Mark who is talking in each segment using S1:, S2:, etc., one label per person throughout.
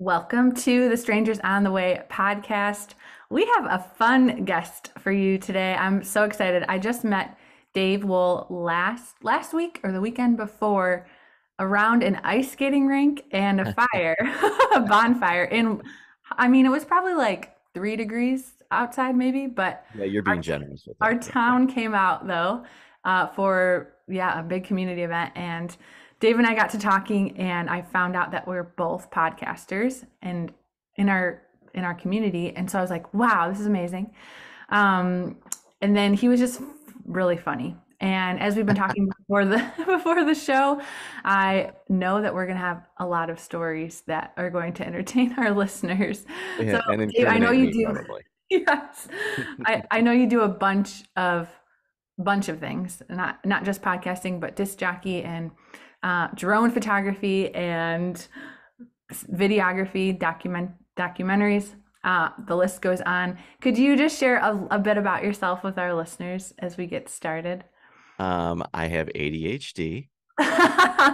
S1: Welcome to the Strangers on the Way podcast. We have a fun guest for you today. I'm so excited. I just met Dave Woll last week or the weekend before around an ice skating rink and a fire, a bonfire. It was probably like 3 degrees outside, maybe, but
S2: Yeah, you're
S1: our
S2: being generous with
S1: our
S2: that. Yeah.
S1: town came out though for a big community event, and Dave and I got to talking, and I found out that we're both podcasters and in our in our community, and so I was like, wow, this is amazing. Um, and then he was just really funny. And as we've been talking before the before the show, I know that we're going to have a lot of stories that are going to entertain our listeners. So,
S2: Yeah, and
S1: Dave, I know
S2: incriminate
S1: you
S2: me
S1: do.
S2: probably.
S1: Yes, I know you do a bunch of things, not just podcasting, but disc jockey and drone photography and videography, documentaries. The list goes on. Could you just share a bit about yourself with our listeners as we get started?
S2: I have ADHD.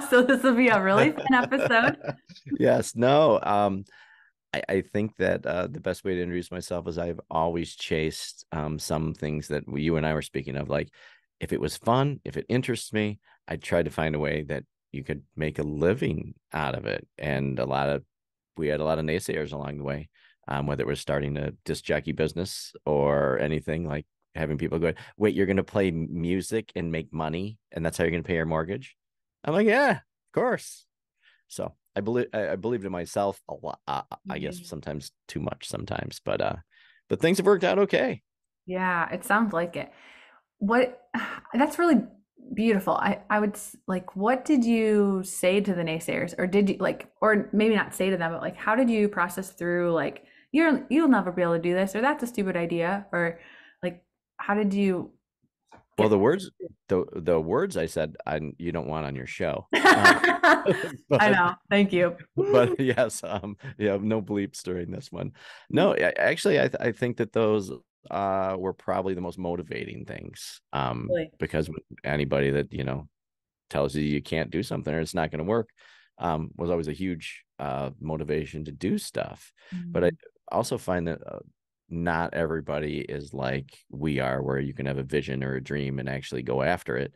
S1: So this will be a really fun episode.
S2: Yes, no. I think that the best way to introduce myself is I've always chased some things that you and I were speaking of. Like, if it was fun, if it interests me, I tried to find a way that you could make a living out of it. And we had a lot of naysayers along the way, whether it was starting a disc jockey business or anything, like having people go, "Wait, you're going to play music and make money, and that's how you're going to pay your mortgage?" I'm like, "Yeah, of course." So I believed in myself a lot. I guess sometimes too much sometimes, but things have worked out okay.
S1: Yeah, it sounds like it. What that's really beautiful. I would like, what did you say to the naysayers, or did you like, or maybe not say to them, but like, how did you process through like, you'll never be able to do this, or that's a stupid idea, or like, how did you
S2: Well,
S1: get
S2: the words I said you don't want on your show.
S1: I
S2: But
S1: know. Thank you.
S2: but yes, yeah, no bleeps during this one. No, actually, I think that those were probably the most motivating things.
S1: Really?
S2: Because anybody that tells you you can't do something or it's not going to work, was always a huge motivation to do stuff. But I
S1: Mhm.
S2: also find that not everybody is like we are, where you can have a vision or a dream and actually go after it,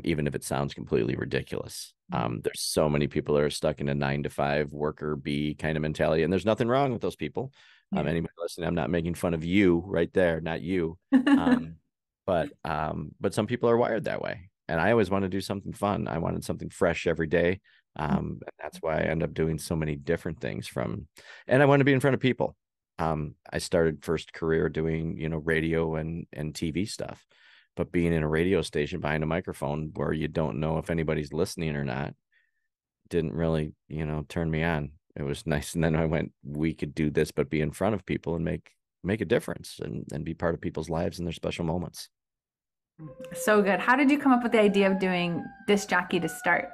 S2: even if it sounds completely ridiculous. There's so many people that are stuck in a 9 to 5 worker bee kind of mentality, and there's nothing wrong with those people.
S1: Yeah.
S2: Anybody listening, I'm not making fun of you right there, not you. Um, but some people are wired that way, and I always want to do something fun. I wanted something fresh every day. And that's why I end up doing so many different things and I want to be in front of people. I started first career doing, radio and TV stuff, but being in a radio station behind a microphone where you don't know if anybody's listening or not didn't really, turn me on. It was nice. And then I went, we could do this, but be in front of people and make a difference and be part of people's lives and their special moments.
S1: So good. How did you come up with the idea of doing disc jockey to start?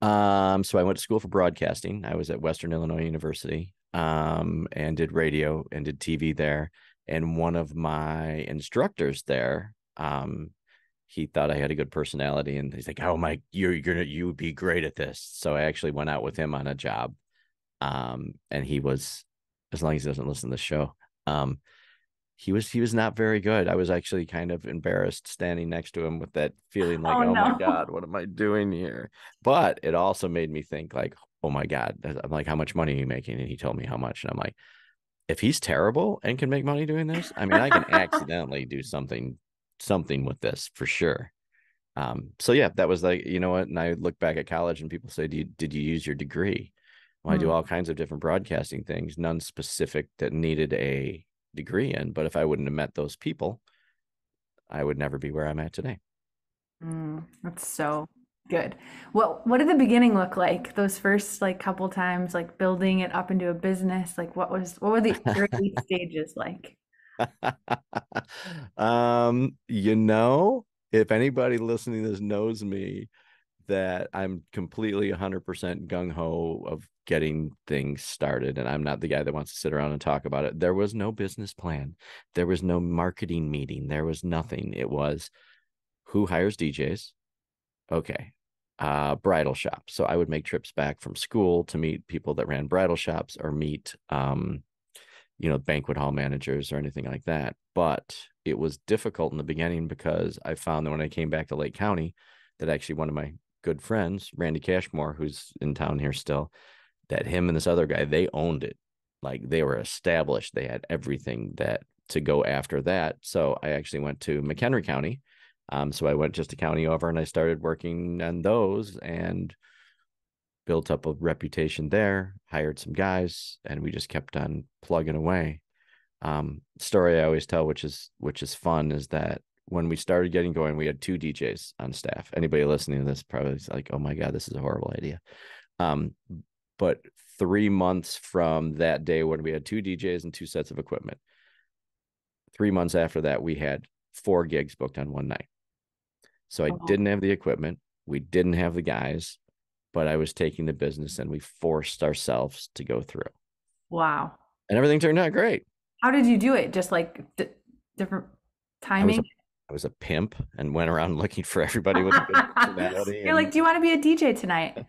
S2: So I went to school for broadcasting. I was at Western Illinois University, and did radio and did TV there. And one of my instructors there, he thought I had a good personality, and he's like, "Oh my, you would be great at this." So I actually went out with him on a job. And he was, as long as he doesn't listen to the show, um, he was not very good. I was actually kind of embarrassed standing next to him with that feeling like,
S1: Oh
S2: oh my
S1: no.
S2: God, what am I doing here? But it also made me think like, oh my God. I'm like, how much money are you making? And he told me how much. And I'm like, if he's terrible and can make money doing this, I mean, I can accidentally do something with this for sure. So yeah, that was like, you know what? And I look back at college and people say, did you use your degree? Well, I do all kinds of different broadcasting things, none specific that needed a degree in. But if I wouldn't have met those people, I would never be where I'm at today.
S1: That's so good. What did the beginning look like? Those first like couple times, like building it up into a business. Like what were the early stages like?
S2: You know, if anybody listening to this knows me, that I'm completely 100% gung ho of getting things started. And I'm not the guy that wants to sit around and talk about it. There was no business plan, there was no marketing meeting, there was nothing. It was, who hires DJs? Okay. bridal shop. So I would make trips back from school to meet people that ran bridal shops or meet, banquet hall managers or anything like that. But it was difficult in the beginning because I found that when I came back to Lake County, that actually one of my good friends, Randy Cashmore, who's in town here still, that him and this other guy, they owned it. Like they were established. They had everything that to go after that. So I actually went to McHenry County. So I went just a county over and I started working on those and built up a reputation there, hired some guys, and we just kept on plugging away. Story I always tell, which is fun, is that when we started getting going, we had two DJs on staff. Anybody listening to this probably is like, oh my God, this is a horrible idea. Um, but 3 months from that day when we had two DJs and two sets of equipment, 3 months after that, we had 4 gigs booked on one night. So I
S1: Oh,
S2: didn't have the equipment. We didn't have the guys, but I was taking the business and we forced ourselves to go through.
S1: wow.
S2: And everything turned out great.
S1: How did you do it? Just like different
S2: I was a
S1: timing?
S2: I was a pimp and went around looking for everybody with a good personality.
S1: You're like,
S2: And
S1: do you want to be a DJ tonight?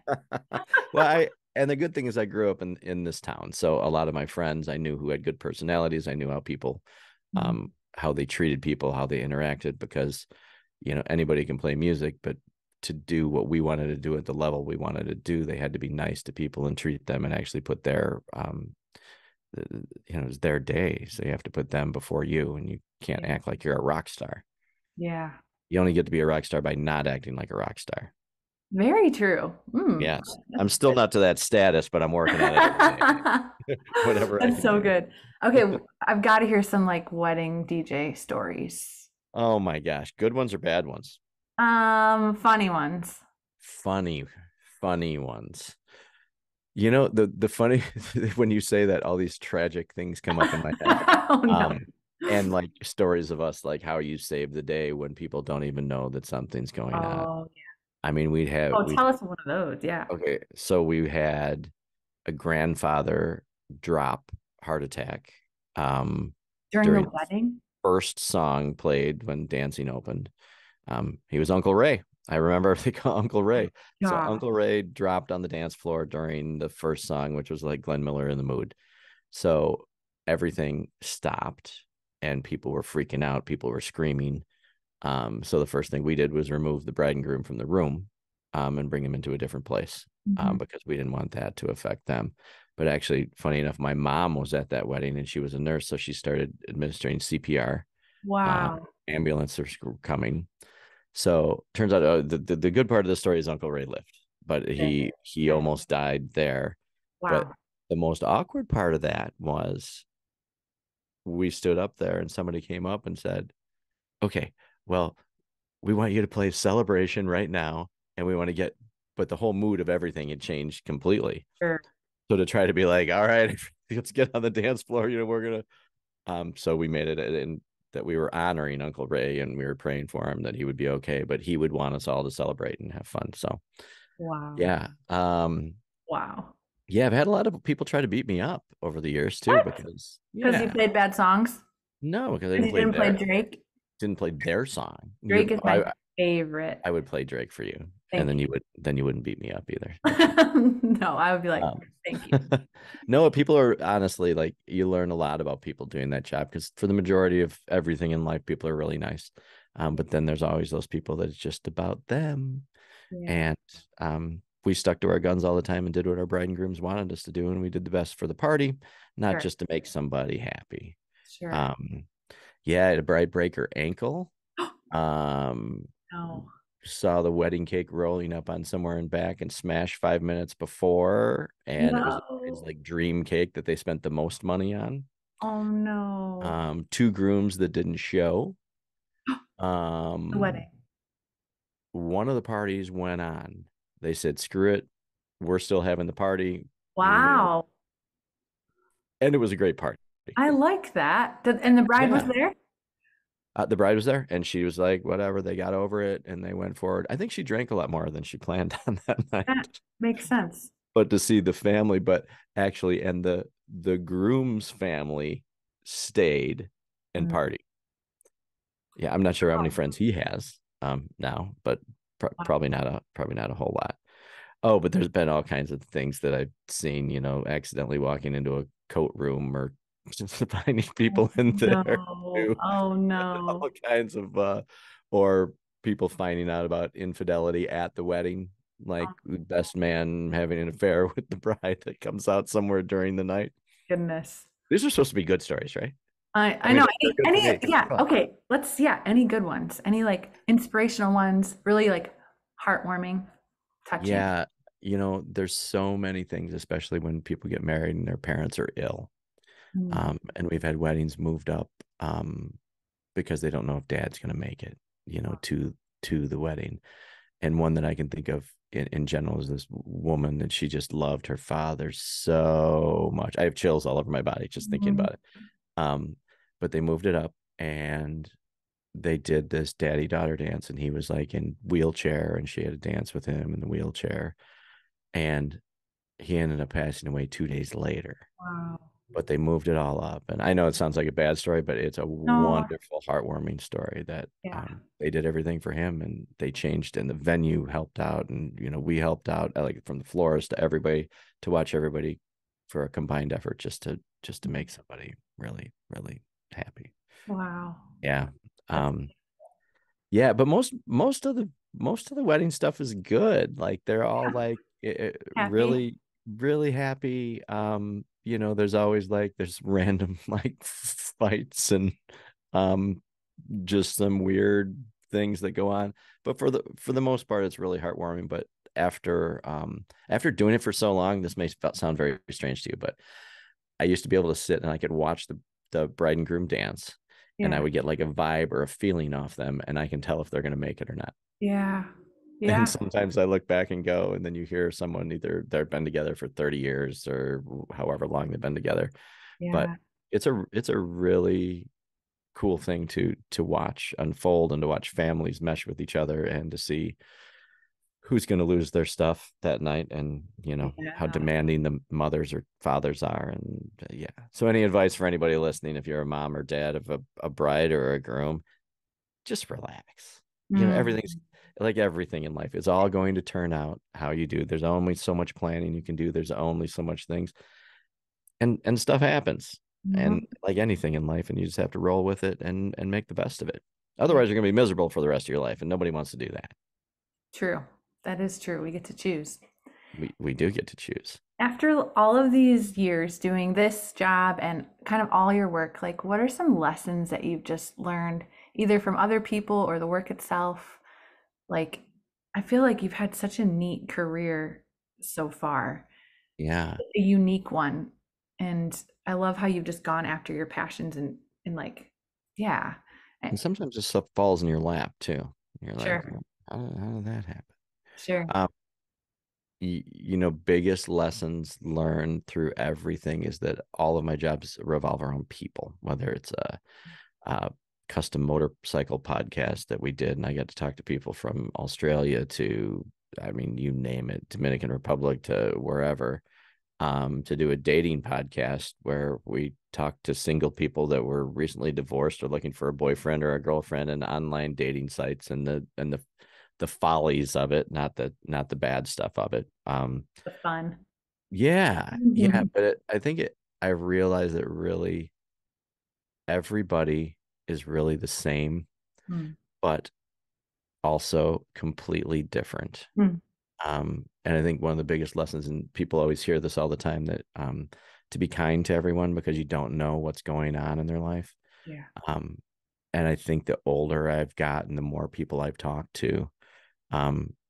S2: well, and the good thing is I grew up in this town. So a lot of my friends I knew who had good personalities. I knew how people
S1: Mhm.
S2: how they treated people, how they interacted, because anybody can play music, but to do what we wanted to do at the level we wanted to do, they had to be nice to people and treat them and actually put their it's their day. So you have to put them before you, and you can't
S1: Yeah.
S2: act like you're a rock star.
S1: Yeah.
S2: You only get to be a rock star by not acting like a rock star.
S1: Very true.
S2: Yes. I'm
S1: That's
S2: still
S1: good.
S2: not to that status, but I'm working on it every day. Whatever I
S1: That's
S2: can
S1: so
S2: do.
S1: good. Okay, I've got to hear some like wedding DJ stories.
S2: Oh my gosh. Good ones or bad ones?
S1: Funny ones.
S2: Funny, funny ones. The funny when you say that, all these tragic things come up in my head.
S1: Oh no.
S2: Um, and like stories of us, like how you save the day when people don't even know that something's going on.
S1: Oh, yeah.
S2: I mean,
S1: Oh,
S2: we
S1: tell us one of those. Yeah.
S2: okay, so we had a grandfather drop heart attack
S1: During the
S2: during
S1: wedding?
S2: first song played when dancing opened. He was Uncle Ray. I remember they call Uncle Ray. So
S1: God.
S2: Uncle Ray dropped on the dance floor during the first song, which was like Glenn Miller in the Mood. So everything stopped and people were freaking out. People were screaming. So the first thing we did was remove the bride and groom from the room, and bring them into a different place,
S1: Mhm.
S2: because we didn't want that to affect them. But actually, funny enough, my mom was at that wedding and she was a nurse. So she started administering CPR. Uh,
S1: Wow.
S2: Ambulances were coming. So turns out, the good part of the story is Uncle Ray lived, but
S1: Good.
S2: he
S1: Good.
S2: almost died there. But
S1: Wow.
S2: the most awkward part of that was we stood up there and somebody came up and said, okay, well, we want you to play Celebration right now. And we want to but the whole mood of everything had changed completely.
S1: Sure.
S2: So to try to be like, all right, let's get on the dance floor, we're going to, so we made it in that we were honoring Uncle Ray and we were praying for him that he would be okay, but he would want us all to celebrate and have fun. So
S1: Wow.
S2: yeah.
S1: Wow.
S2: Yeah, I've had a lot of people try to beat me up over the years too,
S1: What?
S2: because
S1: Because you
S2: yeah,
S1: played bad songs?
S2: no, because I
S1: Because
S2: didn't
S1: you
S2: play
S1: didn't play
S2: their
S1: Drake?
S2: didn't play their song.
S1: Drake is my favorite.
S2: I would play Drake for you, and
S1: Thank
S2: then you wouldn't beat me up either.
S1: you.
S2: That's fine.
S1: No, I would be like,
S2: Um,
S1: thank you.
S2: no, people are honestly like, you learn a lot about people doing that job, because for the majority of everything in life, people are really nice. But then there's always those people that it's just about them.
S1: Yeah.
S2: And we stuck to our guns all the time and did what our bride and grooms wanted us to do. And we did the best for the party, not
S1: Sure.
S2: just to make somebody happy.
S1: Sure.
S2: Um, yeah, I had a bride break her ankle. Um,
S1: No.
S2: saw the wedding cake rolling up on somewhere in back and smashed 5 minutes before. And it was
S1: No.
S2: like dream cake that they spent the most money on.
S1: Oh no.
S2: Two grooms that didn't show.
S1: The
S2: Um,
S1: wedding.
S2: one of the parties went on. They said, screw it. We're still having the party.
S1: Wow.
S2: And it was a great party.
S1: I like that. And the bride was
S2: Yeah.
S1: there?
S2: The bride was there and she was like, whatever, they got over it and they went forward. I think she drank a lot more than she planned on that
S1: That
S2: night.
S1: makes sense.
S2: But to see the family, but actually, and the groom's family stayed and
S1: Mm.
S2: party. Yeah, I'm not sure how many friends he has now, but Probably not a whole lot. Oh, but there's been all kinds of things that I've seen, accidentally walking into a coat room or just finding people in there
S1: No.
S2: too.
S1: Oh
S2: All
S1: no.
S2: kinds of or people finding out about infidelity at the wedding,
S1: Oh
S2: like the best man having an affair with the bride that comes out somewhere during the night.
S1: goodness.
S2: These are supposed to be good stories, right?
S1: I
S2: I mean,
S1: know
S2: they're good for me
S1: any
S2: because they're
S1: yeah,
S2: fun.
S1: okay. Any good ones. Any like inspirational ones, really like heartwarming, touching.
S2: Yeah, there's so many things, especially when people get married and their parents are ill.
S1: Mm.
S2: And we've had weddings moved up because they don't know if dad's going to make it, to the wedding. And one that I can think of in general is this woman that she just loved her father so much. I have chills all over my body just thinking
S1: Mm.
S2: about it. Um, but they moved it up and they did this daddy daughter dance, and he was like in wheelchair, and she had to dance with him in the wheelchair, and he ended up passing away 2 days later.
S1: Wow.
S2: But they moved it all up. And I know it sounds like a bad story, but it's a
S1: No.
S2: wonderful, heartwarming story that
S1: Yeah.
S2: they did everything for him, and they changed, and the venue helped out. And, we helped out, like from the florist to everybody, to watch everybody for a combined effort just to make somebody really, really happy.
S1: Wow.
S2: Yeah.
S1: That's
S2: Um, yeah, but most of the wedding stuff is good. Like they're all like
S1: happy.
S2: really really happy. There's always like there's random like fights and um just some weird things that go on. But for the most part, it's really heartwarming. But after doing it for so long, this may sound very strange to you, but I used to be able to sit and I could watch the bride and groom dance, and I
S1: Yeah.
S2: would get like a vibe or a feeling off them, and I can tell if they're going to make it or not.
S1: Yeah.
S2: And
S1: Yeah.
S2: sometimes I look back and go, and then you hear someone, either they've been together for 30 years or however long they've been together. But
S1: Yeah.
S2: it's a really cool thing to watch unfold, and to watch families mesh with each other, and to see who's going to lose their stuff that night, and how
S1: Yeah.
S2: demanding the mothers or fathers are. And yeah, so any advice for anybody listening, if you're a mom or dad of a bride or a groom, just relax.
S1: Mm.
S2: Everything's like everything in life, it's all going to turn out how you do. There's only so much planning you can do. There's only so much things, and stuff happens, and
S1: Mhm.
S2: like anything in life, and you just have to roll with it and make the best of it.
S1: Yeah.
S2: Otherwise, you're going to be miserable for the rest of your life, and nobody wants to do that.
S1: True. That is true. We get to choose.
S2: We do get to choose.
S1: After all of these years doing this job and kind of all your work, like what are some lessons that you've just learned either from other people or the work itself? Like, I feel like you've had such a neat career so far,
S2: Yeah.
S1: a unique one. And I love how you've just gone after your passions and like, yeah,
S2: And
S1: I-
S2: sometimes this stuff falls in your lap too. You're like,
S1: sure,
S2: how did that happen?
S1: sure.
S2: Um, biggest lessons learned through everything is that all of my jobs revolve around people, whether it's a custom motorcycle podcast that we did, and I got to talk to people from Australia to, I mean, you name it, Dominican Republic to wherever, to do a dating podcast where we talked to single people that were recently divorced or looking for a boyfriend or a girlfriend, and online dating sites, and the follies of it, not the bad stuff of it.
S1: The fun.
S2: Yeah, yeah,
S1: Mhm.
S2: but I realized that really everybody is really the same,
S1: Mm.
S2: but also completely different.
S1: Mm.
S2: And I think one of the biggest lessons, and people always hear this all the time, that to be kind to everyone because you don't know what's going on in their life.
S1: Yeah.
S2: Um, and I think the older I've gotten, the more people I've talked to,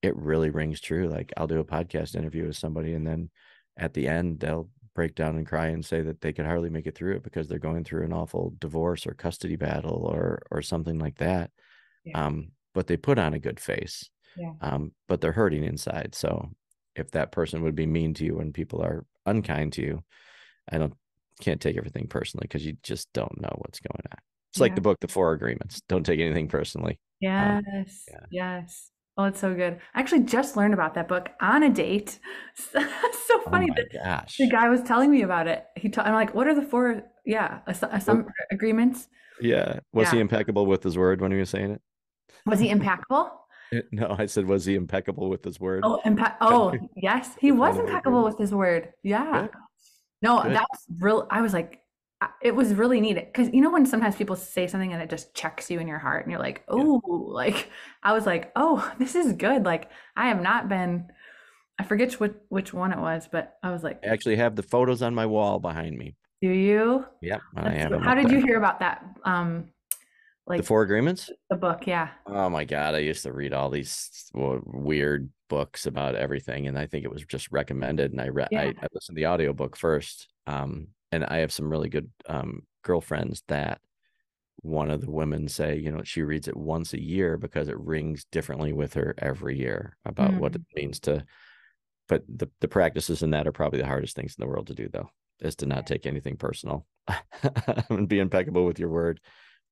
S2: it really rings true. Like I'll do a podcast interview with somebody, and then at the end, they'll break down and cry and say that they could hardly make it through it because they're going through an awful divorce or custody battle or something like that.
S1: Yeah.
S2: But they put on a good face,
S1: Yeah.
S2: but they're hurting inside. So if that person would be mean to you when people are unkind to you, I don't can't take everything personally because you just don't know what's going on. It's like
S1: Yeah.
S2: the book, The Four Agreements. Don't take anything personally. Um,
S1: Yes.
S2: yeah.
S1: Yes. Oh, it's so good. I actually just learned about that book on a date. So
S2: Oh
S1: funny
S2: my
S1: that the
S2: gosh.
S1: guy was telling me about it. I'm like, what are the four? Yeah,
S2: Well,
S1: some agreements.
S2: yeah. Was
S1: Yeah.
S2: he impeccable with his word when he was saying it?
S1: Was he impeccable?
S2: No, I said, was he impeccable with his word?
S1: Oh, oh, yes, he
S2: With
S1: was
S2: one of the
S1: impeccable
S2: agreements.
S1: with his word. Yeah.
S2: Good,
S1: No,
S2: good.
S1: that's real. I was like, it was really neat because you know when sometimes people say something and it just checks you in your heart and you're like,
S2: Yeah.
S1: oh, like I was like, oh, this is good. Like I have not been. I forget which one it was, but I was like,
S2: I actually have the photos on my wall behind me.
S1: do you?
S2: Yep, I
S1: That's
S2: have
S1: so,
S2: them
S1: how
S2: up
S1: did you
S2: there.
S1: hear about that?
S2: The
S1: Like
S2: four agreements?
S1: the book, yeah.
S2: Oh my God, I used to read all these weird books about everything, and I think it was just recommended. And
S1: Yeah.
S2: I listened to the audiobook first. And I have some really good girlfriends that one of the women say, she reads it once a year because it rings differently with her every year about what it
S1: Mm,
S2: means to. But the practices in that are probably the hardest things in the world to do, though, is to not take anything personal and be impeccable with your word.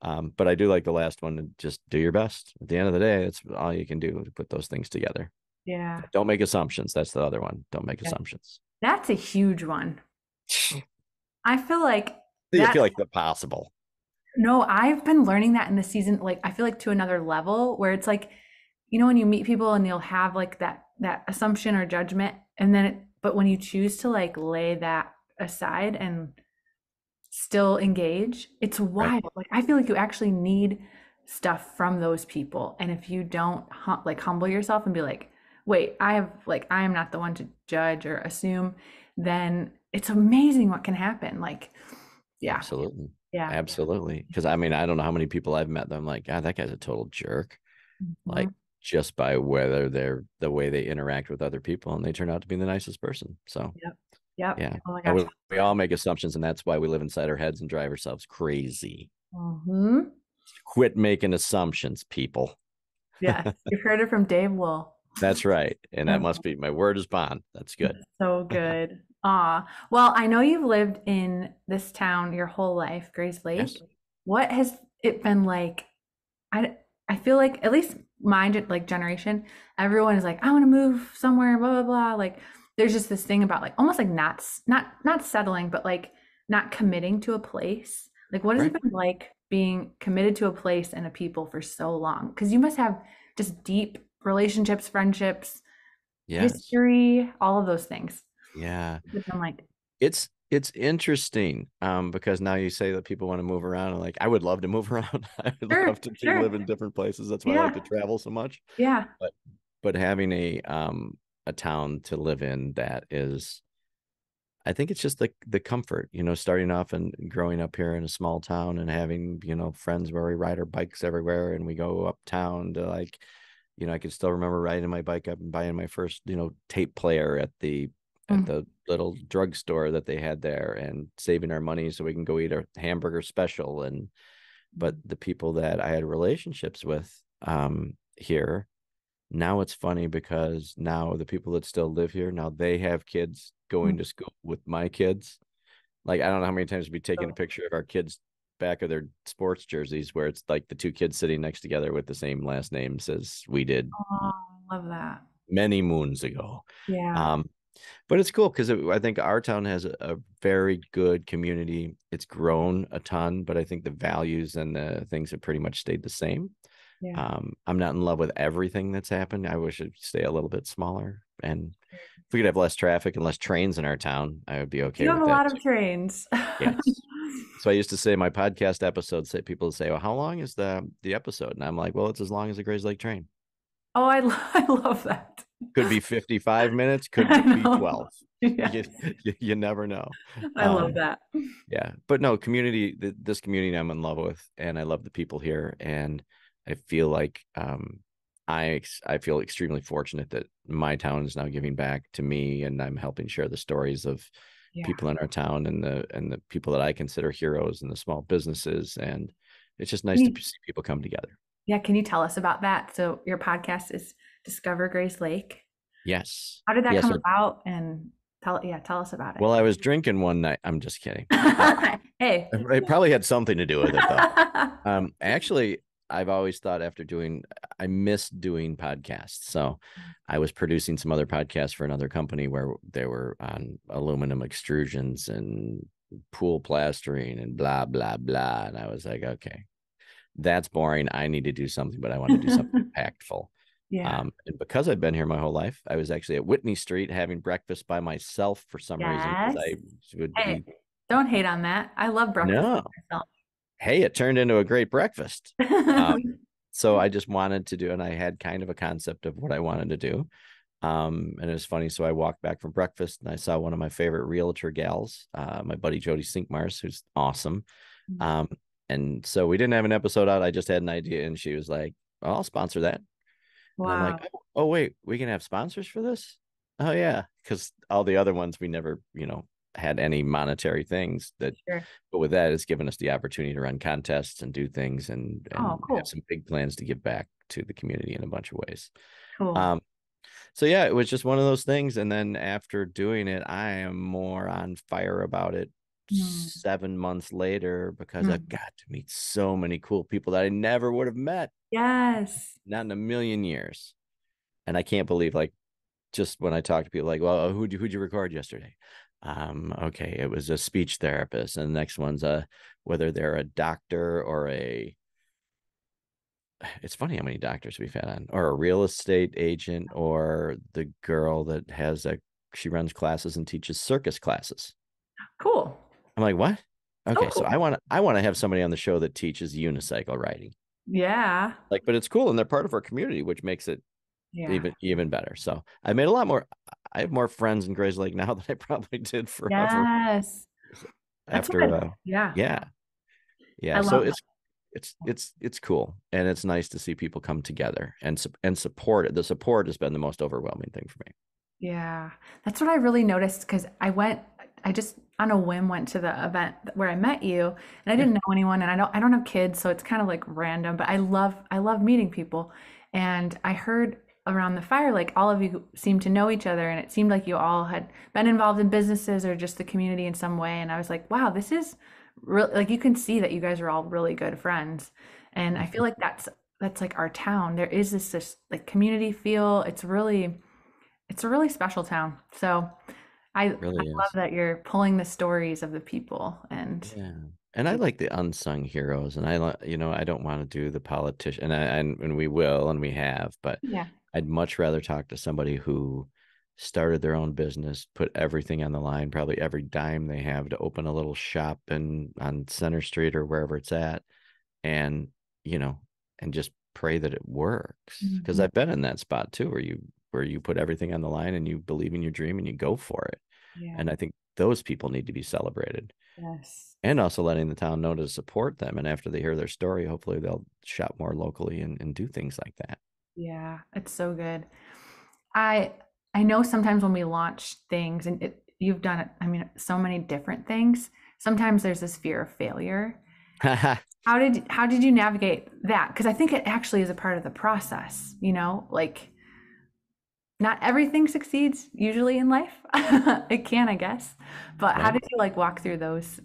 S2: But I do like the last one to just do your best. At the end of the day, that's all you can do to put those things together.
S1: yeah.
S2: Don't make assumptions. That's the other one. Don't make
S1: Yeah.
S2: assumptions.
S1: That's a huge one. I feel like
S2: I
S1: that
S2: feel like the possible.
S1: no, I've been learning that in the season, like I feel like to another level where it's like, when you meet people and you'll have like that assumption or judgment, and then but when you choose to like lay that aside and still engage, it's
S2: Right.
S1: wild. Like I feel like you actually need stuff from those people, and if you don't like humble yourself and be like, wait, I am not the one to judge or assume, then it's amazing what can happen. Like, yeah,
S2: Absolutely.
S1: yeah.
S2: Absolutely. Because I mean, I don't know how many people I've met that I'm like, God, that guy's a total jerk. Like
S1: Mhm.
S2: just by whether they're the way they interact with other people and they turn out to be the nicest person. So
S1: Yep. Yep.
S2: yeah.
S1: Oh my
S2: And
S1: gosh.
S2: we all make assumptions, and that's why we live inside our heads and drive ourselves crazy.
S1: Hmm.
S2: Quit making assumptions, people.
S1: Yes, you've heard it from Dave Woll.
S2: That's right. And that must be my word is bond. That's good.
S1: So good. Ah, well, I know you've lived in this town your whole life, Grayslake.
S2: Yes.
S1: What has it been like? I I feel like at least my like generation, everyone is like, I want to move somewhere, blah blah blah. Like, there's just this thing about like almost like not settling, but like not committing to a place. Like, what has it
S2: Right.
S1: been like being committed to a place and a people for so long? Because you must have just deep relationships, friendships,
S2: Yes.
S1: history, all of those things.
S2: Yeah.
S1: I'm like,
S2: It's interesting because now you say that people want to move around and like I would love to move around. I would
S1: sure,
S2: love to
S1: sure,
S2: live in different places. That's why I like
S1: yeah,
S2: to travel so much.
S1: yeah,
S2: But having a town to live in that is I think it's just the comfort, starting off and growing up here in a small town and having, friends where we ride our bikes everywhere and we go uptown to like, I can still remember riding my bike up and buying my first, tape player at the
S1: mm,
S2: little drugstore that they had there and saving our money so we can go eat a hamburger special. And but the people that I had relationships with here, now it's funny because now the people that still live here, now they have kids
S1: mm.
S2: going to school with my kids. Like I don't know how many times we've taken a
S1: So,
S2: picture of our kids back of their sports jerseys where it's like the two kids sitting next together with the same last names as we did
S1: oh, I love that.
S2: many moons ago.
S1: Yeah,
S2: Um, but it's cool because I think our town has a very good community. It's grown a ton, but I think the values and the things have pretty much stayed the same.
S1: yeah.
S2: I'm not in love with everything that's happened. I wish it'd stay a little bit smaller. And if we could have less traffic and less trains in our town, I would be okay
S1: You have
S2: with
S1: a
S2: that
S1: lot of
S2: too.
S1: trains.
S2: Yes. So I used to say my podcast episodes say people say, well, how long is the episode? And I'm like, well, it's as long as the Grayslake train.
S1: Oh, I love that.
S2: Could be 55 minutes,
S1: I
S2: could be
S1: know.
S2: 12. You,
S1: Yes,
S2: you never know.
S1: I love
S2: Um,
S1: that.
S2: yeah, but no, this community I'm in love with, and I love the people here. And I feel like I feel extremely fortunate that my town is now giving back to me, and I'm helping share the stories of
S1: Yeah.
S2: people in our town and the people that I consider heroes and the small businesses. And it's just nice
S1: Can
S2: to
S1: you,
S2: see people come together.
S1: yeah, can you tell us about that? So your podcast is Discover Grace Lake.
S2: Yes.
S1: How did that
S2: Yes.
S1: come about? And tell us about it.
S2: Well, I was drinking one night. I'm just kidding. Uh,
S1: Hey.
S2: it probably had something to do with it, though. Actually, I've always thought I miss doing podcasts. So I was producing some other podcasts for another company where they were on aluminum extrusions and pool plastering and blah, blah, blah. And I was like, okay, that's boring. I need to do something, but I want to do something impactful.
S1: Yeah.
S2: And because I've been here my whole life, I was actually at Whitney Street having breakfast by myself for some reason because
S1: Yes.
S2: I would
S1: Hey,
S2: be
S1: don't hate on that. I love breakfast
S2: no.
S1: by
S2: Hey, it turned into a great breakfast.
S1: myself.
S2: So I just wanted to do, and I had kind of a concept of what I wanted to do. And it was funny. So I walked back from breakfast and I saw one of my favorite realtor gals, my buddy Jody Sinkmars, who's awesome. Um, and so we didn't have an episode out. I just had an idea, and she was like, "Well, I'll sponsor that." And I'm like,
S1: Wow.
S2: "Oh, wait, we can have sponsors for this?" Oh yeah, because all the other ones we never, had any monetary things that.
S1: Sure.
S2: But with that, it's given us the opportunity to run contests and do things and
S1: Oh,
S2: have
S1: cool.
S2: some big plans to give back to the community in a bunch of ways.
S1: Cool.
S2: Um, so yeah, it was just one of those things. And then after doing it, I am more on fire about it
S1: Mm.
S2: 7 months later because I've
S1: Mm.
S2: got to meet so many cool people that I never would have met,
S1: Yes.
S2: not in a million years. And I can't believe, like, just when I talk to people, like, well, who'd you record yesterday? Okay, it was a speech therapist, and the next one's whether they're a doctor or a. It's funny how many doctors we've had on, or a real estate agent, or the girl that has she runs classes and teaches circus classes.
S1: Cool.
S2: I'm like, what?
S1: So
S2: Okay, so
S1: cool.
S2: I want to have somebody on the show that teaches unicycle riding.
S1: Yeah.
S2: Like, but it's cool and they're part of our community, which makes it
S1: Yeah.
S2: even better. So I made a lot more. I have more friends in Grayslake now than I probably did forever.
S1: Yes. That's
S2: After
S1: good. Yeah.
S2: yeah,
S1: I
S2: yeah. So
S1: love that.
S2: it's cool, and it's nice to see people come together and support it. The support has been the most overwhelming thing for me.
S1: Yeah. That's what I really noticed because I just on a whim went to the event where I met you and I
S2: Yeah.
S1: didn't know anyone and I don't have kids, so it's kind of like random, but I love meeting people. And I heard around the fire like all of you seemed to know each other and it seemed like you all had been involved in businesses or just the community in some way. And I was like, wow, this is real like you can see that you guys are all really good friends. And I feel like that's like our town. There is this like community feel. It's a really special town. So I
S2: It really
S1: love
S2: is.
S1: that you're pulling the stories of the people and
S2: Yeah. And I like the unsung heroes, and I don't want to do the politician, and we will, and we have, but
S1: yeah.
S2: I'd much rather talk to somebody who started their own business, put everything on the line, probably every dime they have to open a little shop on Center Street or wherever it's at, and you know, and just pray that it works. Because
S1: Mhm.
S2: I've been in that spot too, where you put everything on the line and you believe in your dream and you go for it.
S1: Yeah.
S2: And I think those people need to be celebrated.
S1: Yes.
S2: And also letting the town know to support them. And after they hear their story, hopefully they'll shop more locally and do things like that.
S1: Yeah. It's so good. I I know sometimes when we launch things and you've done it, I mean, so many different things. Sometimes there's this fear of failure. How did you navigate that? Because I think it actually is a part of the process, like not everything succeeds usually in life. It can, I guess. But how
S2: Right.
S1: did you like walk through those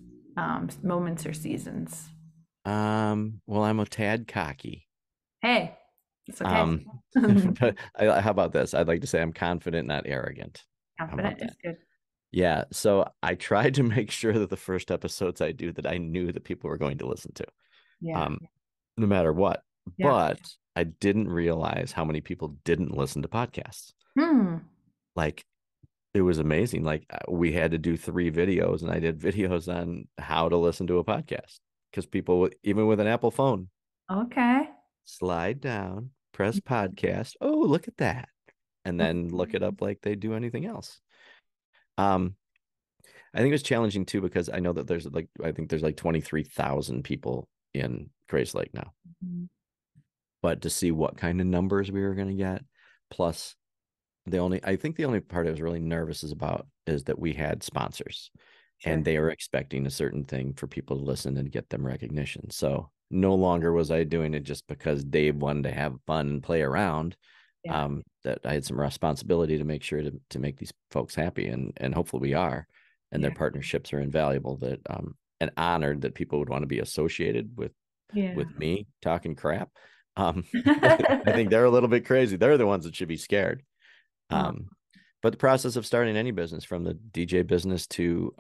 S1: moments or seasons?
S2: Well, I'm a tad cocky.
S1: Hey, it's okay.
S2: Um, but how about this? I'd like to say I'm confident, not arrogant. How about
S1: Confident is
S2: that?
S1: good.
S2: Yeah. So I tried to make sure that the first episodes I do that I knew that people were going to listen to,
S1: Yeah.
S2: um, no matter what.
S1: Yeah.
S2: But I didn't realize how many people didn't listen to podcasts.
S1: Hmm.
S2: Like it was amazing. Like we had to do 3 videos, and I did videos on how to listen to a podcast because people, even with an Apple phone,
S1: Okay.
S2: slide down, press podcast. Oh, look at that, and then look it up like they do anything else. Um, I think it was challenging too because I know that I think there's like 23,000 people in Grayslake now,
S1: Mhm.
S2: but to see what kind of numbers we were going to get, plus I think the only part I was really nervous is that we had sponsors and
S1: Sure.
S2: they were expecting a certain thing for people to listen and get them recognition. So no longer was I doing it just because Dave wanted to have fun and play around.
S1: Yeah.
S2: That I had some responsibility to make sure to make these folks happy, and hopefully we are, and their
S1: Yeah.
S2: partnerships are invaluable. And honored that people would want to be associated
S1: Yeah.
S2: with me talking crap. I think they're a little bit crazy. They're the ones that should be scared.
S1: Oh,
S2: Um, but the process of starting any business, from the DJ business to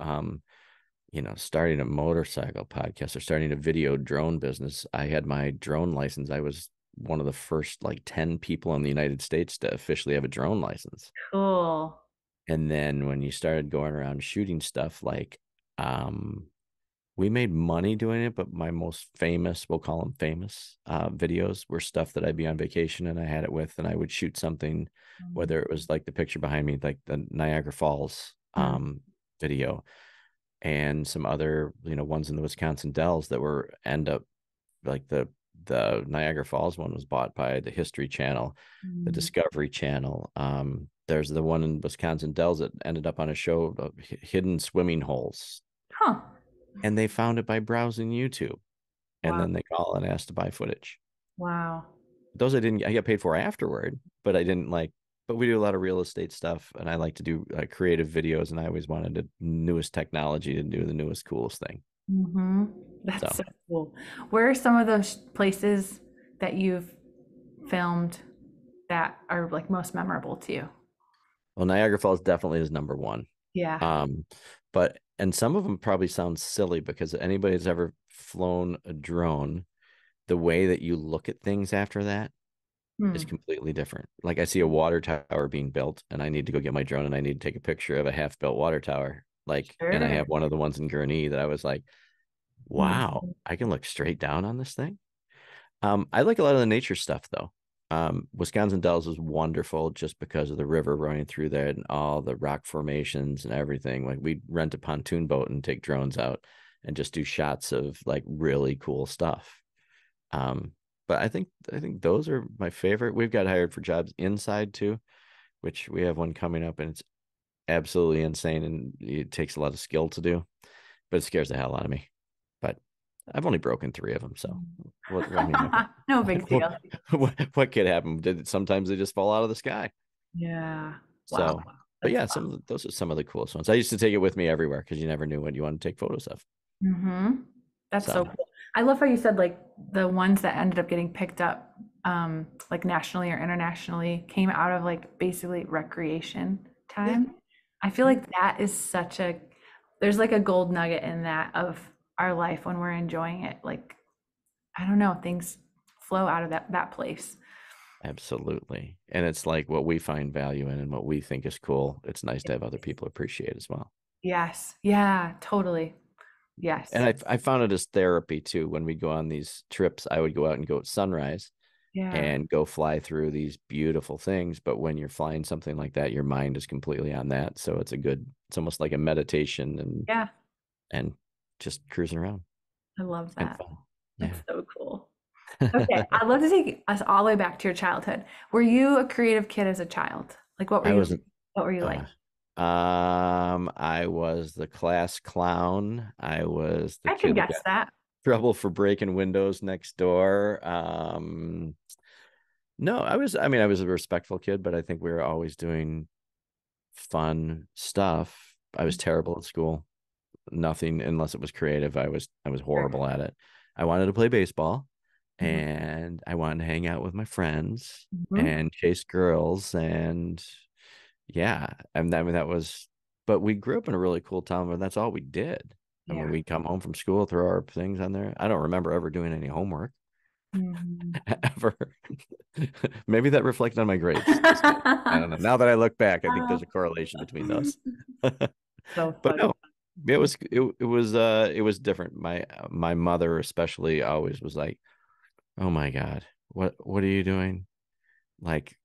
S2: starting a motorcycle podcast or starting a video drone business. I had my drone license. I was one of the first like 10 people in the United States to officially have a drone license.
S1: Cool.
S2: And then when you started going around shooting stuff, like um, we made money doing it, but my most famous, we'll call them famous, videos were stuff that I'd be on vacation and I had it with, and I would shoot something, whether it was like the picture behind me, like the Niagara Falls
S1: Mm.
S2: video, and some other, ones in the Wisconsin Dells that were end up like the Niagara Falls one was bought by the History Channel, the
S1: Mm.
S2: Discovery Channel. There's the one in Wisconsin Dells that ended up on a show of hidden swimming holes,
S1: Huh.
S2: and they found it by browsing YouTube, and
S1: Wow.
S2: then they call and ask to buy footage.
S1: Wow.
S2: Those I got paid for afterward, but I didn't like. But we do a lot of real estate stuff, and I like to do creative videos, and I always wanted the newest technology to do the newest, coolest thing.
S1: Mm-hmm. That's
S2: So,
S1: so cool. Where are some of those places that you've filmed that are like most memorable to you?
S2: well, Niagara Falls definitely is number one.
S1: Yeah.
S2: Um, but and some of them probably sound silly because anybody that's ever flown a drone, the way that you look at things after that is
S1: Hmm.
S2: completely different. Like I see a water tower being built and I need to go get my drone and I need to take a picture of a half built water tower. Like, and I
S1: Sure.
S2: have one of the ones in Gurnee that I was like, wow,
S1: Mhm.
S2: I can look straight down on this thing. I like a lot of the nature stuff though. Wisconsin Dells is wonderful just because of the river running through there and all the rock formations and everything. Like we'd rent a pontoon boat and take drones out and just do shots of like really cool stuff. Um, but I think those are my favorite. We've got hired for jobs inside too, which we have one coming up and it's absolutely insane and it takes a lot of skill to do, but it scares the hell out of me. But I've only broken three of them, so I mean,
S1: No big
S2: what,
S1: deal.
S2: what could happen? Sometimes they just fall out of the sky.
S1: Yeah. Wow.
S2: So, but
S1: That's
S2: yeah, those are some of the coolest ones. I used to take it with me everywhere because you never knew what you wanted to take photos of.
S1: Mm-hmm. That's so
S2: So,
S1: cool. I love how you said like the ones that ended up getting picked up like nationally or internationally came out of like basically recreation
S2: yeah,
S1: time. I feel
S2: yeah,
S1: like that is such a there's like a gold nugget in that of our life when we're enjoying it. Like I don't know, things flow out of that place.
S2: absolutely. And it's like what we find value in and what we think is cool. It's nice to have other people appreciate as well.
S1: Yes. Yeah, totally.
S2: And
S1: Yes.
S2: I found it as therapy too. When we go on these trips, I would go out and go at sunrise
S1: Yeah.
S2: and go fly through these beautiful things. But when you're flying something like that, your mind is completely on that. So it's almost like a meditation
S1: Yeah.
S2: and just cruising around
S1: I love
S2: and
S1: that.
S2: fun.
S1: That's
S2: Yeah.
S1: so cool. Okay, I'd love to take us all the way back to your childhood. Were you a creative kid as a child? Like
S2: I wasn't,
S1: what were you like?
S2: uh, I was the class clown. I was the
S1: I could
S2: kid that
S1: guess
S2: got
S1: that.
S2: trouble for breaking windows next door. No, I was a respectful kid, but I think we were always doing fun stuff. I was terrible at school. Nothing unless it was creative. I was
S1: Sure.
S2: horrible at it. I wanted to play baseball
S1: Mhm.
S2: and I wanted to hang out with my friends
S1: Mhm.
S2: and chase girls and yeah, and I mean that was but we grew up in a really cool town and that's all we did. I mean,
S1: Yeah.
S2: we'd come home from school, throw our things on there. I don't remember ever doing any homework
S1: Mhm.
S2: ever. Maybe that reflected on my grades. I don't know. Now that I look back, I think there's a correlation between those.
S1: So
S2: But
S1: funny.
S2: no, it was different. My mother especially always was like, "Oh my God, what are you doing?" Like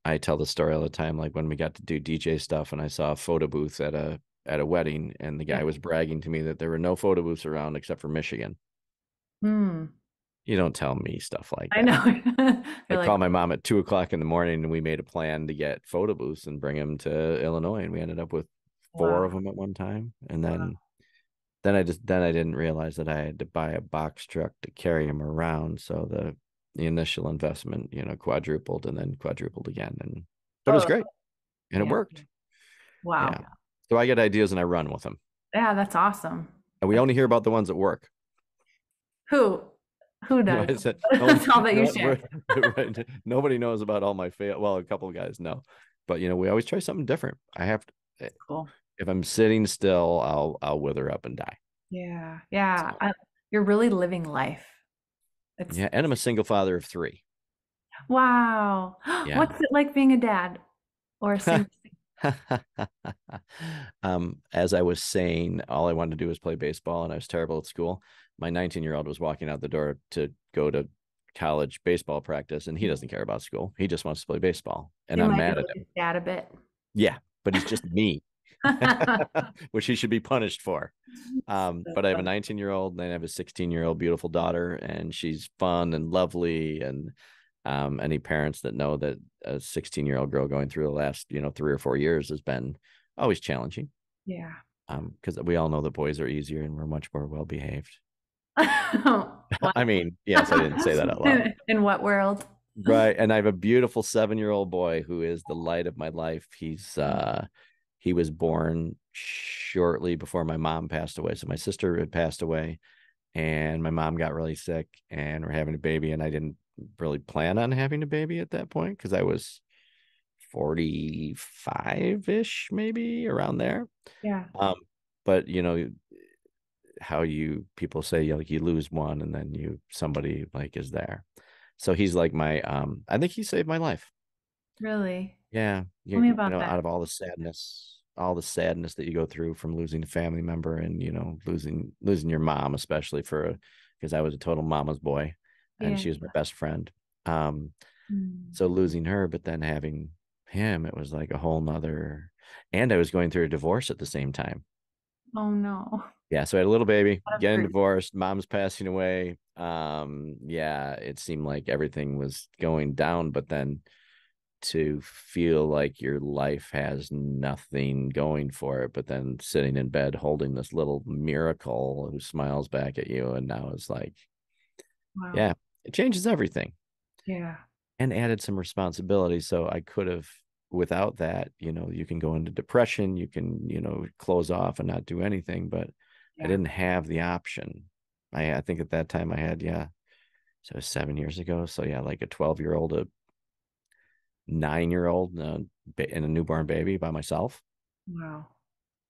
S2: I tell the story all the time, like when we got to do DJ stuff and I saw a photo booth at a wedding and the
S1: Yeah.
S2: guy was bragging to me that there were no photo booths around except for Michigan.
S1: Hmm.
S2: You don't tell me stuff like
S1: I
S2: that.
S1: know.
S2: I
S1: You're like,
S2: called my mom at 2 o'clock in the morning and we made a plan to get photo booths and bring them to Illinois. And we ended up with four
S1: wow.
S2: of them at one time. And
S1: Wow.
S2: then I didn't realize that I had to buy a box truck to carry them around. So the initial investment, quadrupled and then quadrupled again. But it was
S1: Oh,
S2: great and it
S1: yeah.
S2: worked.
S1: Wow.
S2: Yeah. So I get ideas and I run with them.
S1: Yeah, that's awesome.
S2: And we
S1: That's
S2: only hear about the ones that work.
S1: who who
S2: No,
S1: does?
S2: I said
S1: That's all that you
S2: what
S1: share.
S2: right. Nobody knows about all my fail. Well, a couple of guys know, but we always try something different. I have to,
S1: Cool.
S2: if I'm sitting still, I'll wither up and die.
S1: Yeah. Yeah.
S2: So
S1: You're really living life. It's
S2: yeah, and I'm a single father of three.
S1: Wow.
S2: Yeah.
S1: What's it like being a dad or a single?
S2: As I was saying, all I wanted to do was play baseball, and I was terrible at school. My 19-year-old was walking out the door to go to college baseball practice, and he doesn't care about school. He just wants to play baseball, and
S1: You
S2: I'm
S1: might be
S2: mad at
S1: like
S2: him.
S1: a dad a bit.
S2: Yeah, but he's just me, which he should be punished for. But I have a 19-year-old and I have a 16-year-old beautiful daughter, and she's fun and lovely. And any parents that know that a 16-year-old girl going through the last, 3 or 4 years has been always challenging.
S1: Yeah.
S2: Because we all know that boys are easier and we're much more well behaved.
S1: What?
S2: I mean, yes, I didn't say that out loud.
S1: In what world?
S2: Right. And I have a beautiful 7-year-old boy who is the light of my life. He was born shortly before my mom passed away. So my sister had passed away and my mom got really sick and we're having a baby. And I didn't really plan on having a baby at that point because I was 45-ish, maybe around there.
S1: Yeah.
S2: Um, but how people say like you lose one and then somebody like is there. So he's like my I think he saved my life.
S1: Really?
S2: Yeah,
S1: Tell me about
S2: out
S1: that.
S2: of all the sadness that you go through from losing a family member and losing your mom, especially because I was a total mama's boy and
S1: Yeah.
S2: she was my best friend. Um,
S1: Mm.
S2: so losing her, but then having him, it was like a whole nother. And I was going through a divorce at the same time.
S1: Oh no.
S2: Yeah, so I had a little baby,
S1: What a
S2: getting
S1: grief.
S2: divorced, mom's passing away. Yeah, it seemed like everything was going down, but then to feel like your life has nothing going for it, but then sitting in bed holding this little miracle who smiles back at you, and now it's like,
S1: Wow.
S2: yeah, it changes everything
S1: Yeah.
S2: and added some responsibility. So I could have, without that, you can go into depression, you can, close off and not do anything, but I
S1: Yeah.
S2: didn't have the option. I think at that time I had, yeah, so 7 years ago. So yeah, like a 12-year-old, a 9-year-old, and a newborn baby by myself.
S1: Wow.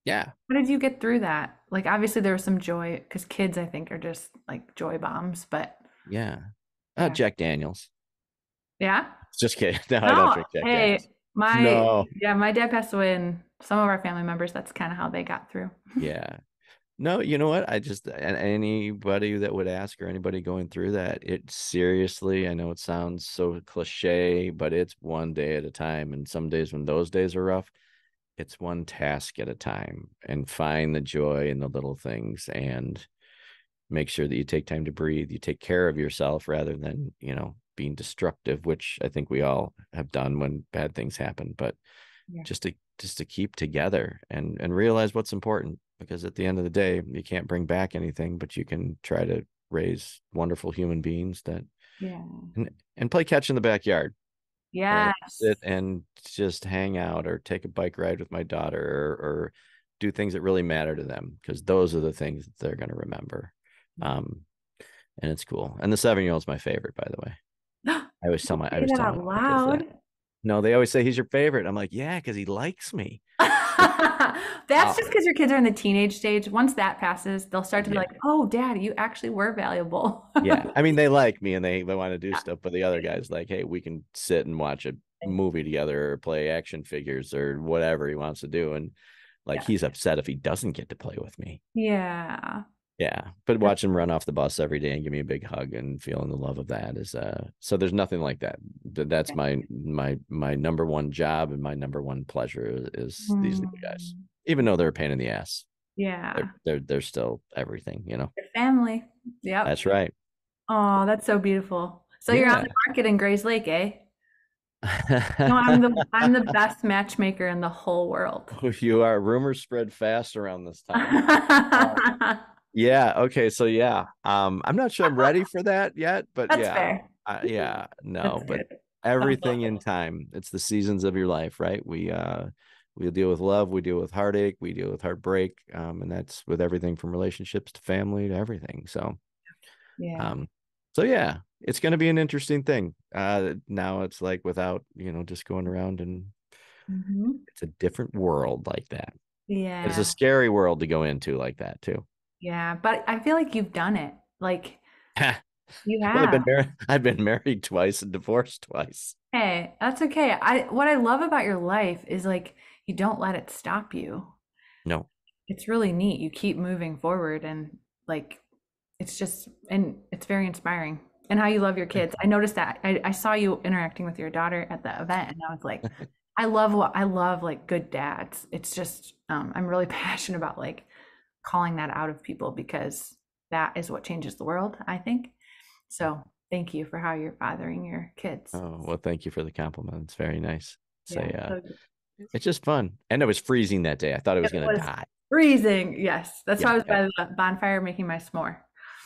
S2: Yeah.
S1: How did you get through that? Like, obviously, there was some joy because kids, I think, are just like joy bombs, but
S2: Yeah.
S1: yeah.
S2: Jack Daniels.
S1: Yeah.
S2: Just kidding. No, I don't
S1: No,
S2: drink Jack Daniels.
S1: hey,
S2: No.
S1: my dad passed away, and some of our family members, that's kind of how they got through.
S2: Yeah. No, you know what? I just, and anybody that would ask or anybody going through that, it seriously, I know it sounds so cliche, but it's one day at a time. And some days when those days are rough, it's one task at a time and find the joy in the little things and make sure that you take time to breathe. You take care of yourself rather than, being destructive, which I think we all have done when bad things happen. But
S1: Yeah.
S2: just to keep together and realize what's important, because at the end of the day you can't bring back anything, but you can try to raise wonderful human beings that
S1: Yeah.
S2: and play catch in the backyard or
S1: Yes.
S2: sit and just hang out or take a bike ride with my daughter or do things that really matter to them, because those are the things that they're going to remember.
S1: Yeah.
S2: um and it's cool. And the 7-year-old's my favorite, by the way. I
S1: Say
S2: always
S1: that
S2: tell
S1: out
S2: my kids that.
S1: loud.
S2: No, they always say he's your favorite. I'm like, yeah, because he likes me. Like,
S1: That's just because your kids are in the teenage stage. Once that passes, they'll start to be
S2: yeah.
S1: like, "Oh, Dad, you actually were valuable."
S2: Yeah. I mean, they like me and they want to do
S1: Yeah.
S2: stuff, but the other guy's like, hey, we can sit and watch a movie together or play action figures or whatever he wants to do. And like,
S1: Yeah.
S2: he's upset if he doesn't get to play with me.
S1: Yeah.
S2: Yeah. But
S1: That's
S2: watch him run off the bus every day and give me a big hug and feeling the love of that is so there's nothing like that. That's
S1: yeah.
S2: my number one job and my number one pleasure is these new guys.
S1: Mm.
S2: Even though they're a pain in the ass, they're
S1: Yeah.
S2: they're they're still everything.
S1: Your family. Yep.
S2: That's right.
S1: Oh, that's so beautiful. So you're on
S2: Yeah.
S1: the market in Grayslake, eh? No, I'm the best matchmaker in the whole world.
S2: You are. Rumors spread fast around this time. Yeah. Okay. So yeah. I'm not sure I'm ready for that yet, but
S1: That's
S2: yeah.
S1: fair.
S2: Yeah. No,
S1: That's
S2: but
S1: good. Sounds
S2: everything in
S1: lovely.
S2: time. It's the seasons of your life, right? We deal with love, we deal with heartache, we deal with heartbreak, and that's with everything from relationships to family to everything.
S1: Yeah.
S2: Um, so yeah, it's going to be an interesting thing. Now it's like without just going around, and
S1: Hmm.
S2: it's a different world like that. It's a
S1: Yeah.
S2: scary world to go into like that too.
S1: Yeah. But I feel like you've done it. Like, You
S2: Well,
S1: have.
S2: I've been married twice and divorced twice.
S1: Hey, that's okay. What I love about your life is like you don't let it stop you.
S2: No.
S1: It's really neat. You keep moving forward and like and it's very inspiring. And how you love your kids. I noticed that. I saw you interacting with your daughter at the event and I was like, I love like good dads. It's just I'm really passionate about like calling that out of people because that is what changes the world, I think. So thank you for how you're fathering your kids.
S2: Oh, well, thank you for the compliment. It's very nice.
S1: Yeah.
S2: Say,
S1: So
S2: it's just fun. And it was freezing that day. I thought I was
S1: it
S2: going to
S1: was
S2: die.
S1: freezing. Yes. That's why I
S2: Yeah.
S1: was by the bonfire making my s'more.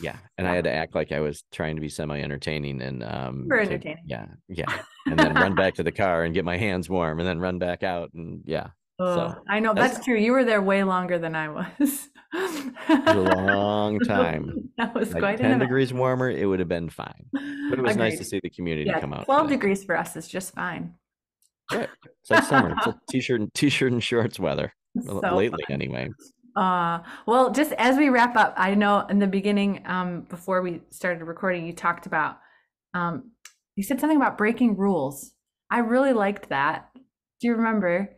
S2: Yeah. And I
S1: Yeah.
S2: had to act like I was trying to be semi entertaining and,
S1: Super
S2: to,
S1: entertaining.
S2: yeah. Yeah. And then run back to the car and get my hands warm and then run back out. And yeah. So
S1: Oh, I know
S2: that's,
S1: that's true. You were there way longer than I was.
S2: it was a long time.
S1: That was
S2: Like
S1: quite an
S2: 10
S1: event.
S2: degrees warmer, it would have been fine. But it was nice to
S1: Agreed.
S2: see the community
S1: Yeah,
S2: come out for
S1: 12
S2: that.
S1: degrees for us is just fine.
S2: Right. It's like summer. It's like t-shirt and shorts weather. Well,
S1: So
S2: lately anyway.
S1: well, just as we wrap up, I know in the beginning, before we started recording, you talked about, um, you said something about breaking rules. I really liked that. Do you remember?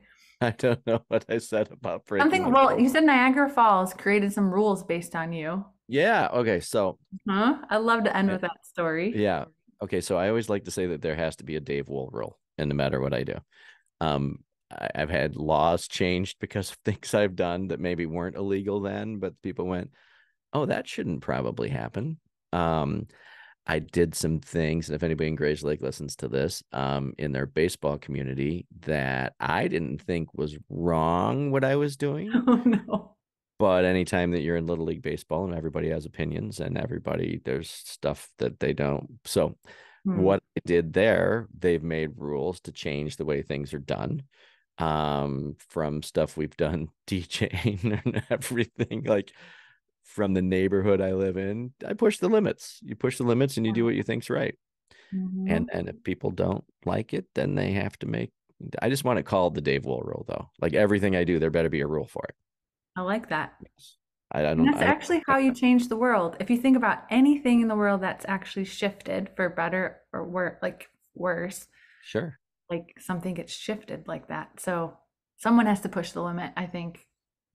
S2: I don't know what I said about breaking
S1: Something,
S2: the
S1: well,
S2: rules.
S1: you said Niagara Falls created some rules based on you.
S2: Yeah. Okay. So,
S1: Huh? I love to end
S2: I,
S1: with that story.
S2: yeah. Okay. So I always like to say that there has to be a Dave Wool rule, and no matter what I do, I've had laws changed because of things I've done that maybe weren't illegal then, but people went, "Oh, that shouldn't probably happen." Um, I did some things, and if anybody in Grayslake listens to this, in their baseball community, that I didn't think was wrong what I was doing.
S1: Oh no.
S2: But anytime that you're in Little League Baseball and everybody has opinions and there's stuff that they don't. So,
S1: Hmm.
S2: what I did there, they've made rules to change the way things are done. From stuff we've done DJing and everything, like from the neighborhood I live in, I push the limits. You push the limits and you do what you think's right.
S1: Mhm.
S2: And if people don't like it, then they have to make. I just want it called the Dave Wool rule, though. Like everything I do, there better be a rule for it.
S1: I like that.
S2: Yes. I
S1: And
S2: don't.
S1: that's
S2: I don't.
S1: actually how you change the world. If you think about anything in the world that's actually shifted for better or like worse,
S2: Sure.
S1: like something gets shifted like that. So someone has to push the limit, I think.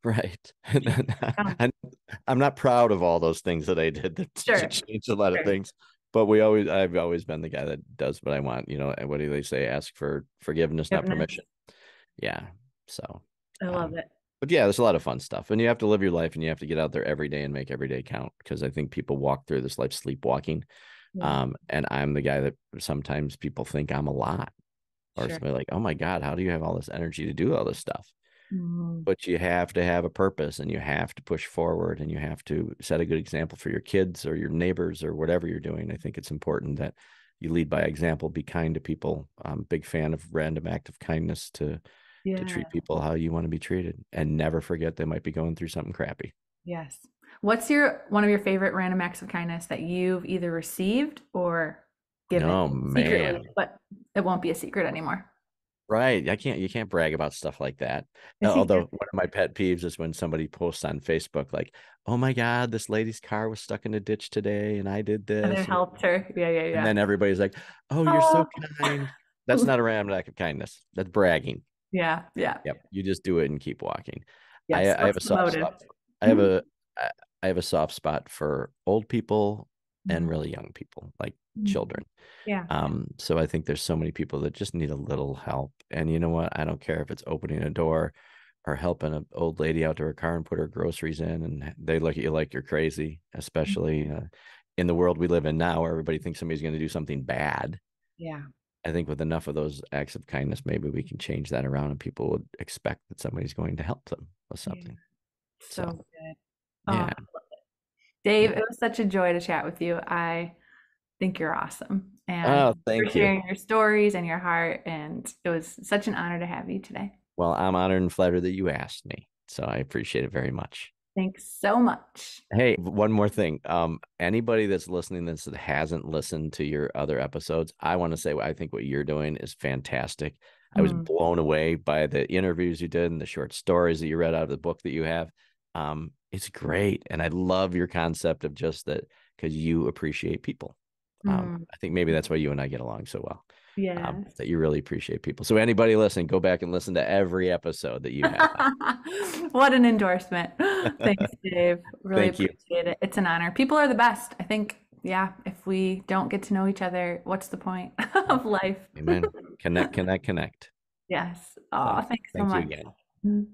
S2: Right.
S1: Um,
S2: And I'm not proud of all those things that I did to
S1: sure,
S2: change a lot of
S1: sure.
S2: things, but I've always been the guy that does what I want. And what do they say? Ask for forgiveness, not
S1: Forgiveness.
S2: permission. Yeah. So,
S1: I love
S2: um,
S1: it.
S2: but yeah, there's a lot of fun stuff, and you have to live your life, and you have to get out there every day and make every day count. Because I think people walk through this life sleepwalking,
S1: Yeah,
S2: and I'm the guy that sometimes people think I'm a lot, or
S1: sure.
S2: somebody like, oh my God, how do you have all this energy to do all this stuff?
S1: Mhm.
S2: But you have to have a purpose and you have to push forward and you have to set a good example for your kids or your neighbors or whatever you're doing. I think it's important that you lead by example, be kind to people. I'm a big fan of random act of kindness to
S1: Yeah,
S2: treat people how you want to be treated and never forget they might be going through something crappy.
S1: yes. What's your one of your favorite random acts of kindness that you've either received or given
S2: Oh
S1: secretly,
S2: man.
S1: but it won't be a secret anymore?
S2: Right. You can't brag about stuff like that.
S1: I think
S2: Although one of my pet peeves is when somebody posts on Facebook, like, oh my God, this lady's car was stuck in a ditch today and I did
S1: other
S2: this.
S1: helped her. Yeah, yeah,
S2: And
S1: yeah.
S2: then everybody's like, oh, you're so
S1: Oh,
S2: kind. That's not a random act of kindness. That's bragging.
S1: yeah, yeah.
S2: Yep. You just do it and keep walking.
S1: Yes.
S2: I have
S1: What's
S2: a
S1: the
S2: soft
S1: motive?
S2: spot. I have
S1: Mhm.
S2: a I have a soft spot for old people and
S1: Mhm.
S2: really young people, like
S1: Mhm.
S2: children.
S1: Yeah.
S2: So I think there's so many people that just need a little help. And you know what? I don't care if it's opening a door or helping an old lady out to her car and put her groceries in, and they look at you like you're crazy, especially in the world we live in now, where everybody thinks somebody's going to do something bad.
S1: Yeah.
S2: I think with enough of those acts of kindness, maybe we can change that around and people would expect that somebody's going to help them with
S1: Yeah.
S2: something.
S1: So
S2: So,
S1: good. Oh,
S2: yeah,
S1: Dave,
S2: yeah.
S1: it was such a joy to chat with you. I think you're awesome. And
S2: Oh,
S1: for
S2: thank you.
S1: sharing your stories and your heart. And it was such an honor to have you today.
S2: Well, I'm honored and flattered that you asked me. So I appreciate it very much.
S1: Thanks so much.
S2: Hey, one more thing. Anybody that's listening to this that hasn't listened to your other episodes, I want to say I think what you're doing is fantastic. I was
S1: Mm,
S2: blown away by the interviews you did and the short stories that you read out of the book that you have. It's great. And I love your concept of just that because you appreciate people.
S1: Mm,
S2: I think maybe that's why you and I get along so well.
S1: yes.
S2: That you really appreciate people. So anybody listening, go back and listen to every episode that you have.
S1: What an endorsement. Thanks, Dave. Really
S2: Thank you.
S1: appreciate it. It's an honor. People are the best. I think, yeah, if we don't get to know each other, what's the point of life?
S2: Amen. Connect, connect, connect.
S1: Yes.
S2: So
S1: Oh, thanks so
S2: thank you
S1: much.
S2: again.
S1: Mm.